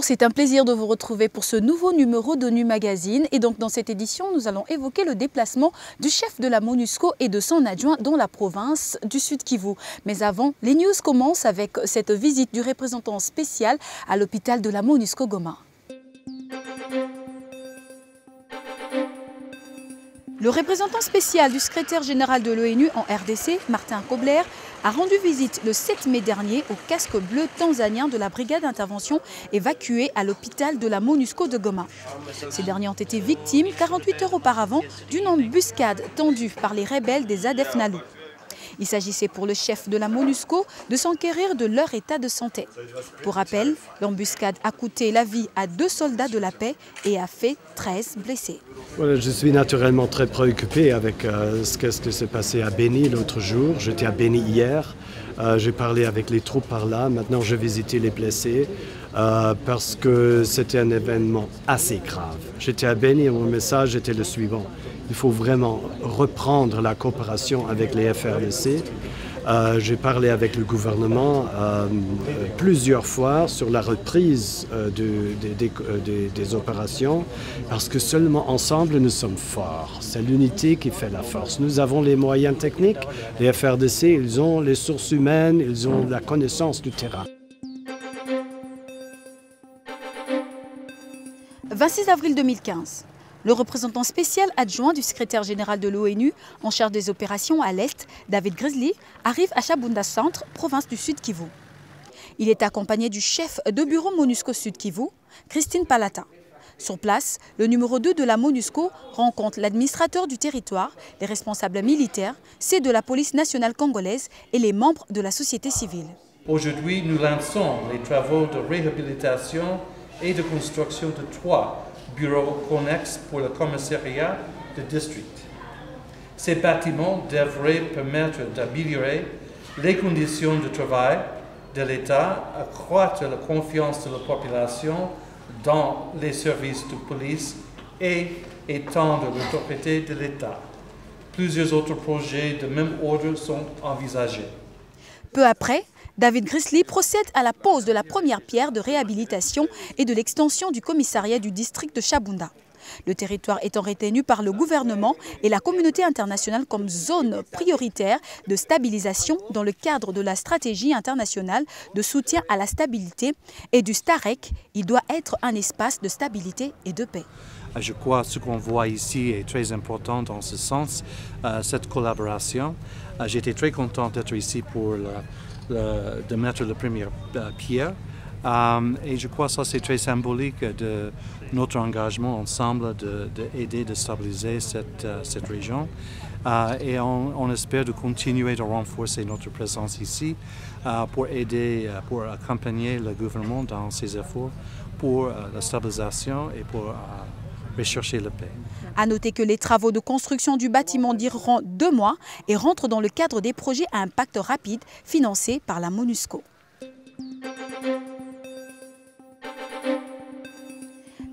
Bonjour, c'est un plaisir de vous retrouver pour ce nouveau numéro de Nu Magazine. Et donc dans cette édition, nous allons évoquer le déplacement du chef de la MONUSCO et de son adjoint dans la province du Sud-Kivu. Mais avant, les news commencent avec cette visite du représentant spécial à l'hôpital de la MONUSCO Goma. Le représentant spécial du secrétaire général de l'ONU en RDC, Martin Kobler, a rendu visite le 7 mai dernier au casque bleu tanzanien de la brigade d'intervention évacuée à l'hôpital de la MONUSCO de Goma. Ces derniers ont été victimes 48 heures auparavant d'une embuscade tendue par les rebelles des ADF Nalu. Il s'agissait pour le chef de la MONUSCO de s'enquérir de leur état de santé. Pour rappel, l'embuscade a coûté la vie à 2 soldats de la paix et a fait 13 blessés. Voilà, je suis naturellement très préoccupé avec ce qui s'est passé à Beni l'autre jour. J'étais à Beni hier, j'ai parlé avec les troupes par là. Maintenant, j'ai visité les blessés parce que c'était un événement assez grave. J'étais à Beni et mon message était le suivant. Il faut vraiment reprendre la coopération avec les FRDC. J'ai parlé avec le gouvernement plusieurs fois sur la reprise des opérations parce que seulement ensemble nous sommes forts. C'est l'unité qui fait la force. Nous avons les moyens techniques. Les FRDC, ils ont les sources humaines, ils ont la connaissance du terrain. 26 avril 2015. Le représentant spécial adjoint du secrétaire général de l'ONU en charge des opérations à l'Est, David Grizzly, arrive à Shabunda Centre, province du Sud-Kivu. Il est accompagné du chef de bureau MONUSCO Sud-Kivu, Christine Palata. Sur place, le numéro 2 de la MONUSCO rencontre l'administrateur du territoire, les responsables militaires, ceux de la police nationale congolaise et les membres de la société civile. Aujourd'hui, nous lançons les travaux de réhabilitation et de construction de 3 bureaux connexes pour le commissariat de district. Ces bâtiments devraient permettre d'améliorer les conditions de travail de l'État, accroître la confiance de la population dans les services de police et étendre l'autorité de l'État. Plusieurs autres projets de même ordre sont envisagés. Peu après, David Grizzly procède à la pose de la première pierre de réhabilitation et de l'extension du commissariat du district de Shabunda. Le territoire étant retenu par le gouvernement et la communauté internationale comme zone prioritaire de stabilisation dans le cadre de la stratégie internationale de soutien à la stabilité et du STAREC, il doit être un espace de stabilité et de paix. Je crois que ce qu'on voit ici est très important dans ce sens, cette collaboration. J'étais très content d'être ici pour de mettre la première pierre et je crois que ça c'est très symbolique de notre engagement ensemble d'aider de stabiliser cette région et on espère de continuer de renforcer notre présence ici pour aider, pour accompagner le gouvernement dans ses efforts pour la stabilisation et pour rechercher la paix. À noter que les travaux de construction du bâtiment dureront 2 mois et rentrent dans le cadre des projets à impact rapide financés par la MONUSCO.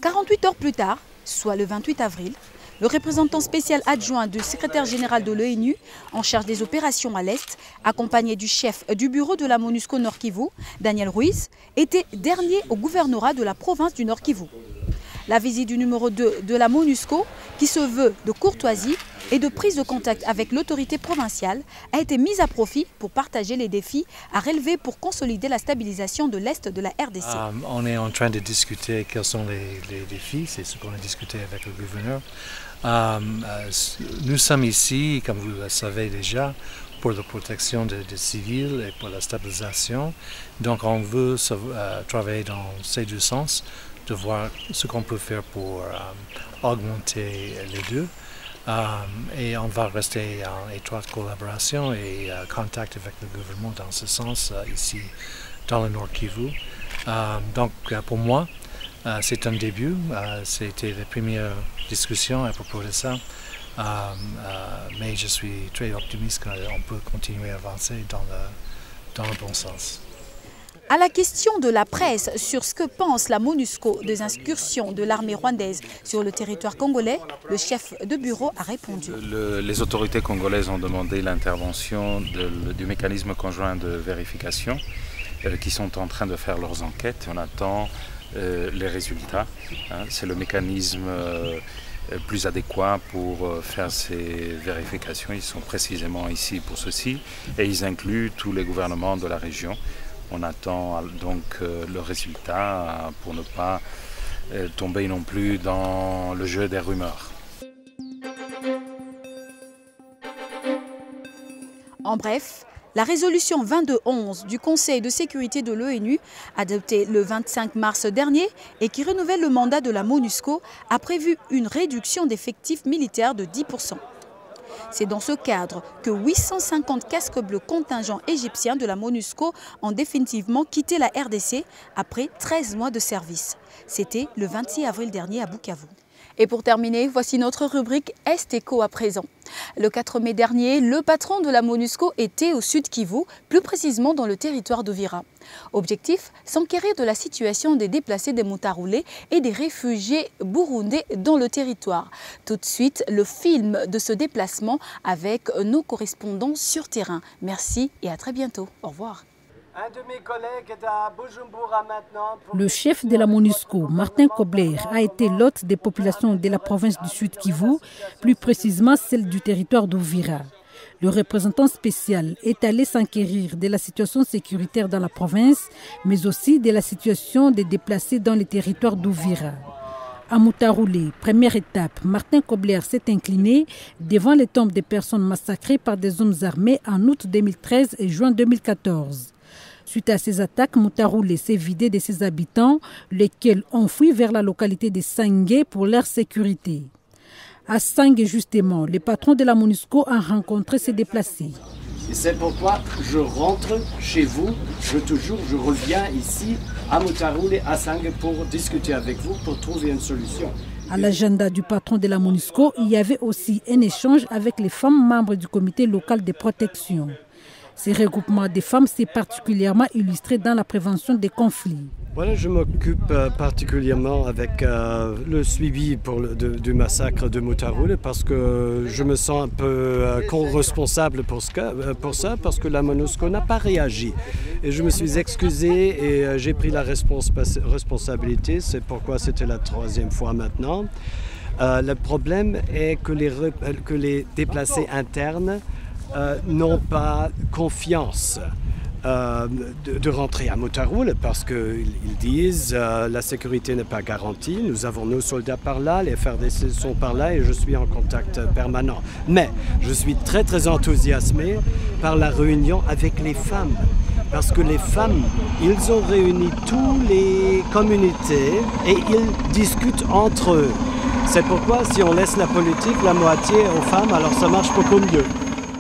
48 heures plus tard, soit le 28 avril, le représentant spécial adjoint du secrétaire général de l'ONU en charge des opérations à l'Est, accompagné du chef du bureau de la MONUSCO Nord-Kivu, Daniel Ruiz, était dernier au gouvernorat de la province du Nord-Kivu. La visite du numéro 2 de la MONUSCO, qui se veut de courtoisie et de prise de contact avec l'autorité provinciale, a été mise à profit pour partager les défis à relever pour consolider la stabilisation de l'Est de la RDC. On est en train de discuter quels sont les défis, c'est ce qu'on a discuté avec le gouverneur. Nous sommes ici, comme vous le savez déjà, pour la protection des civils et pour la stabilisation. Donc on veut travailler dans ces deux sens, de voir ce qu'on peut faire pour augmenter les deux. Et on va rester en étroite collaboration et contact avec le gouvernement dans ce sens ici dans le Nord Kivu. Donc pour moi, c'est un début. C'était la première discussion à propos de ça. Mais je suis très optimiste qu'on peut continuer à avancer dans le bon sens. À la question de la presse sur ce que pense la MONUSCO des incursions de l'armée rwandaise sur le territoire congolais, le chef de bureau a répondu. Les autorités congolaises ont demandé l'intervention du mécanisme conjoint de vérification qui sont en train de faire leurs enquêtes. On attend les résultats. C'est le mécanisme plus adéquat pour faire ces vérifications. Ils sont précisément ici pour ceci et ils incluent tous les gouvernements de la région. On attend donc le résultat pour ne pas tomber non plus dans le jeu des rumeurs. En bref, la résolution 2211 du Conseil de sécurité de l'ONU, adoptée le 25 mars dernier et qui renouvelle le mandat de la MONUSCO, a prévu une réduction d'effectifs militaires de 10%. C'est dans ce cadre que 850 casques bleus contingents égyptiens de la MONUSCO ont définitivement quitté la RDC après 13 mois de service. C'était le 26 avril dernier à Bukavu. Et pour terminer, voici notre rubrique Est-Éco à présent. Le 4 mai dernier, le patron de la MONUSCO était au Sud Kivu, plus précisément dans le territoire d'Uvira. Objectif, s'enquérir de la situation des déplacés des Mutaroulés et des réfugiés burundais dans le territoire. Tout de suite, le film de ce déplacement avec nos correspondants sur terrain. Merci et à très bientôt. Au revoir. Un de mes collègues est à Bujumbura maintenant. Le chef de la MONUSCO, Martin Kobler, a été l'hôte des populations de la province du Sud Kivu, plus précisément celle du territoire d'Uvira. Le représentant spécial est allé s'enquérir de la situation sécuritaire dans la province, mais aussi de la situation des déplacés dans les territoires d'Uvira. À Mutaroulé, première étape, Martin Kobler s'est incliné devant les tombes des personnes massacrées par des hommes armés en août 2013 et juin 2014. Suite à ces attaques, Mutaroulé s'est vidé de ses habitants, lesquels ont fui vers la localité de Sangué pour leur sécurité. À Sangué, justement, les patrons de la MONUSCO ont rencontré ces déplacés. Et c'est pourquoi je rentre chez vous, je reviens ici à Mutaroulé, à Sangué, pour discuter avec vous, pour trouver une solution. À l'agenda du patron de la MONUSCO, il y avait aussi un échange avec les femmes membres du comité local de protection. Ces regroupements des femmes s'est particulièrement illustré dans la prévention des conflits. Voilà, je m'occupe particulièrement avec le suivi du massacre de Mutaroulé parce que je me sens un peu responsable pour ça parce que la MONUSCO n'a pas réagi. Et je me suis excusé et j'ai pris la responsabilité, c'est pourquoi c'était la 3e fois maintenant. Le problème est que les déplacés internes n'ont pas confiance de rentrer à Mutaroulé parce qu'ils disent la sécurité n'est pas garantie, nous avons nos soldats par là, les FARDC sont par là et je suis en contact permanent. Mais je suis très très enthousiasmé par la réunion avec les femmes parce que les femmes, ils ont réuni toutes les communautés et ils discutent entre eux. C'est pourquoi si on laisse la politique la moitié aux femmes, alors ça marche beaucoup mieux.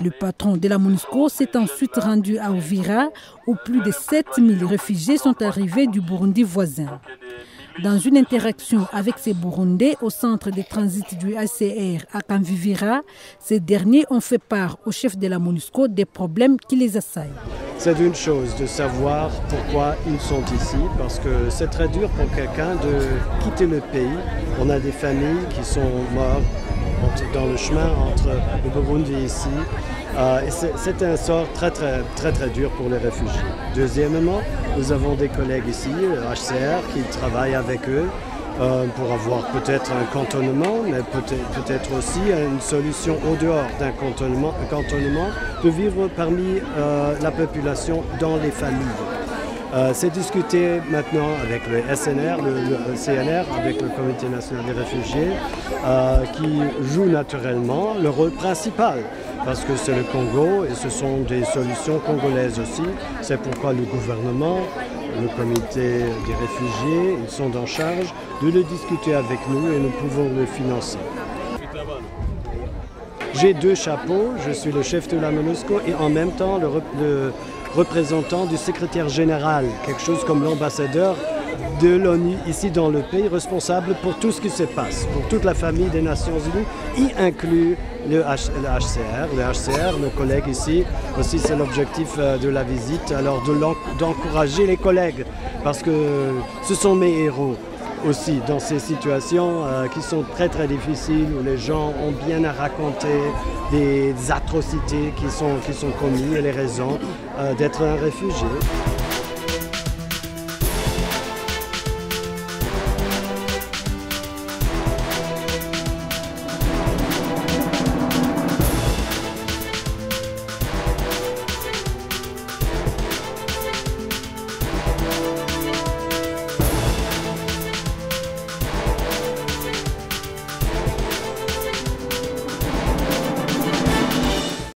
Le patron de la MONUSCO s'est ensuite rendu à Uvira, où plus de 7000 réfugiés sont arrivés du Burundi voisin. Dans une interaction avec ces Burundais au centre de transit du HCR à Kanvivira, ces derniers ont fait part au chef de la MONUSCO des problèmes qui les assaillent. C'est une chose de savoir pourquoi ils sont ici, parce que c'est très dur pour quelqu'un de quitter le pays. On a des familles qui sont mortes dans le chemin entre le Burundi et ici. C'est un sort très dur pour les réfugiés. Deuxièmement, nous avons des collègues ici, le HCR, qui travaillent avec eux pour avoir peut-être un cantonnement, mais peut-être aussi une solution au dehors d'un cantonnement, de vivre parmi la population dans les familles. C'est discuté maintenant avec le SNR, le CNR, avec le Comité national des réfugiés, qui joue naturellement le rôle principal, parce que c'est le Congo et ce sont des solutions congolaises aussi. C'est pourquoi le gouvernement, le Comité des réfugiés, ils sont en charge de le discuter avec nous et nous pouvons le financer. J'ai 2 chapeaux, je suis le chef de la MONUSCO et en même temps le représentant du secrétaire général, quelque chose comme l'ambassadeur de l'ONU ici dans le pays, responsable pour tout ce qui se passe, pour toute la famille des Nations Unies, y inclut le HCR. Le HCR, nos collègues ici, aussi c'est l'objectif de la visite, alors d'encourager les collègues, parce que ce sont mes héros aussi dans ces situations qui sont très difficiles, où les gens ont bien à raconter des atrocités qui sont commises et les raisons d'être un réfugié.